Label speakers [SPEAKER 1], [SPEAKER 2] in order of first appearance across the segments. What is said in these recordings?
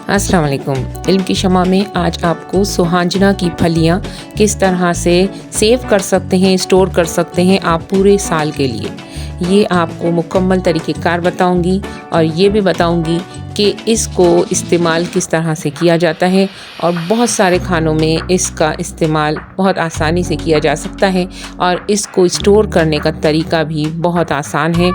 [SPEAKER 1] अस्सलाम वालेकुम। इल्म की शमा में आज आपको सुहांजना की फलियाँ किस तरह से सेव कर सकते हैं, स्टोर कर सकते हैं आप पूरे साल के लिए, ये आपको मुकम्मल तरीक़ेकार बताऊंगी और ये भी बताऊंगी कि इसको इस्तेमाल किस तरह से किया जाता है। और बहुत सारे खानों में इसका इस्तेमाल बहुत आसानी से किया जा सकता है और इसको स्टोर करने का तरीका भी बहुत आसान है।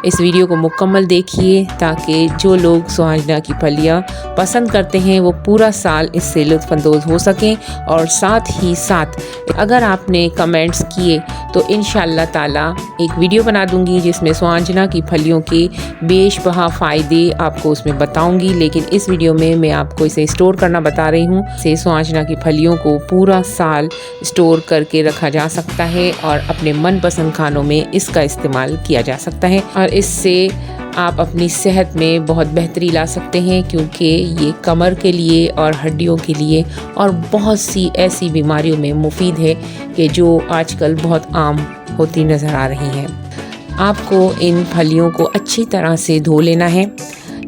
[SPEAKER 1] इस वीडियो को मुकम्मल देखिए ताकि जो लोग सुहांजना की फलियाँ पसंद करते हैं वो पूरा साल इससे लुत्फ़अंदोज़ हो सकें। और साथ ही साथ अगर आपने कमेंट्स किए तो इंशाअल्लाह ताला एक वीडियो बना दूंगी जिसमें सुहांजना की फलियों के बेशबहा फ़ायदे आपको उसमें बताऊंगी। लेकिन इस वीडियो में मैं आपको इसे स्टोर करना बता रही हूँ। से सुहांजना की फलियों को पूरा साल स्टोर करके रखा जा सकता है और अपने मनपसंद खानों में इसका इस्तेमाल किया जा सकता है और इससे आप अपनी सेहत में बहुत बेहतरी ला सकते हैं, क्योंकि ये कमर के लिए और हड्डियों के लिए और बहुत सी ऐसी बीमारियों में मुफीद है कि जो आजकल बहुत आम होती नज़र आ रही हैं। आपको इन फलियों को अच्छी तरह से धो लेना है,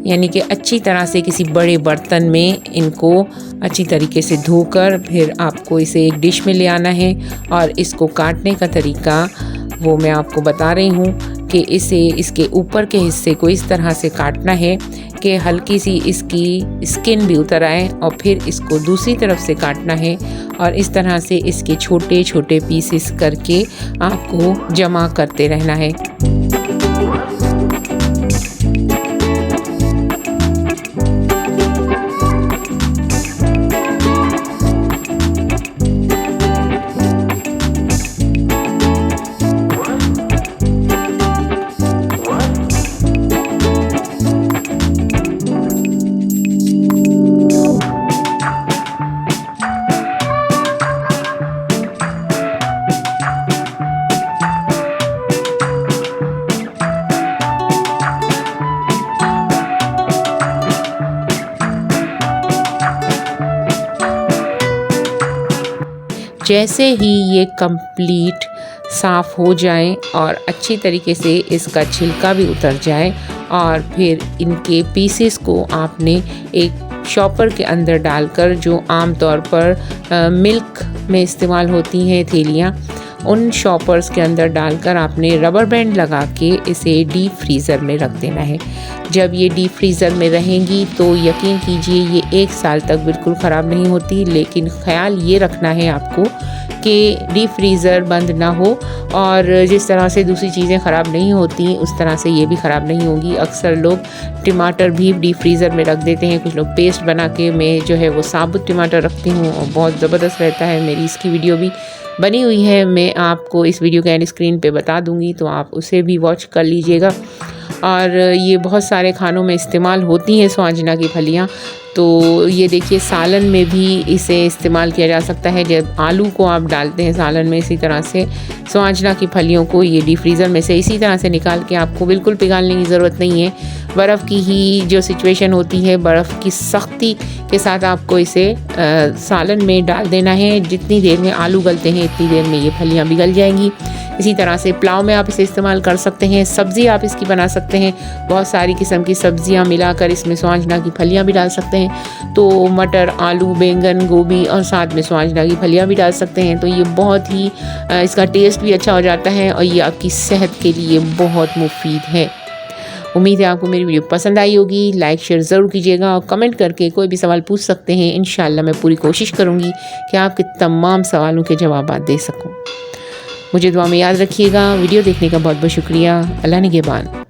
[SPEAKER 1] यानी कि अच्छी तरह से किसी बड़े बर्तन में इनको अच्छी तरीके से धोकर फिर आपको इसे एक डिश में ले आना है। और इसको काटने का तरीका वो मैं आपको बता रही हूँ कि इसे इसके ऊपर के हिस्से को इस तरह से काटना है कि हल्की सी इसकी स्किन भी उतर आए और फिर इसको दूसरी तरफ से काटना है और इस तरह से इसके छोटे छोटे पीसेस करके आपको जमा करते रहना है। जैसे ही ये कंप्लीट साफ़ हो जाए और अच्छी तरीके से इसका छिलका भी उतर जाए और फिर इनके पीसेस को आपने एक शॉपर के अंदर डालकर, जो आम तौर पर मिल्क में इस्तेमाल होती हैं थैलियाँ, उन शॉपर्स के अंदर डालकर आपने रबर बैंड लगा के इसे डीप फ्रीज़र में रख देना है। जब ये डीप फ्रीज़र में रहेंगी तो यकीन कीजिए ये 1 साल तक बिल्कुल ख़राब नहीं होती। लेकिन ख़्याल ये रखना है आपको कि डीप फ्रीज़र बंद ना हो, और जिस तरह से दूसरी चीज़ें ख़राब नहीं होती उस तरह से ये भी ख़राब नहीं होगी। अक्सर लोग टमाटर भी डीप फ्रीज़र में रख देते हैं, कुछ लोग पेस्ट बना के, मैं जो है वो साबुत टमाटर रखती हूँ और बहुत ज़बरदस्त रहता है। मेरी इसकी वीडियो भी बनी हुई है, मैं आपको इस वीडियो के एंड स्क्रीन पे बता दूंगी, तो आप उसे भी वॉच कर लीजिएगा। और ये बहुत सारे खानों में इस्तेमाल होती हैं सुहांजना की फलियाँ। तो ये देखिए सालन में भी इसे इस्तेमाल किया जा सकता है। जब आलू को आप डालते हैं सालन में, इसी तरह से सुहांजना की फलियों को ये डीप फ्रीज़र में से इसी तरह से निकाल के, आपको बिल्कुल पिघालने की ज़रूरत नहीं है। बर्फ़ की ही जो सिचुएशन होती है, बर्फ़ की सख्ती के साथ आपको इसे सालन में डाल देना है। जितनी देर में आलू गलते हैं इतनी देर में ये फलियाँ पिघल जाएंगी। इसी तरह से पुलाव में आप इसे इस्तेमाल कर सकते हैं, सब्ज़ी आप इसकी बना सकते हैं, बहुत सारी किस्म की सब्ज़ियाँ मिलाकर इसमें सुहांजना की फलियाँ भी डाल सकते हैं। तो मटर, आलू, बैंगन, गोभी और साथ में सुहांजना की फलियाँ भी डाल सकते हैं। तो ये बहुत ही इसका टेस्ट भी अच्छा हो जाता है और ये आपकी सेहत के लिए बहुत मुफीद है। उम्मीद है आपको मेरी वीडियो पसंद आई होगी। लाइक शेयर ज़रूर कीजिएगा और कमेंट करके कोई भी सवाल पूछ सकते हैं। इंशाअल्लाह मैं पूरी कोशिश करूँगी कि आपके तमाम सवालों के जवाब दे सकूँ। मुझे दुआ में याद रखिएगा। वीडियो देखने का बहुत बहुत शुक्रिया। अल्लाह निगहबान।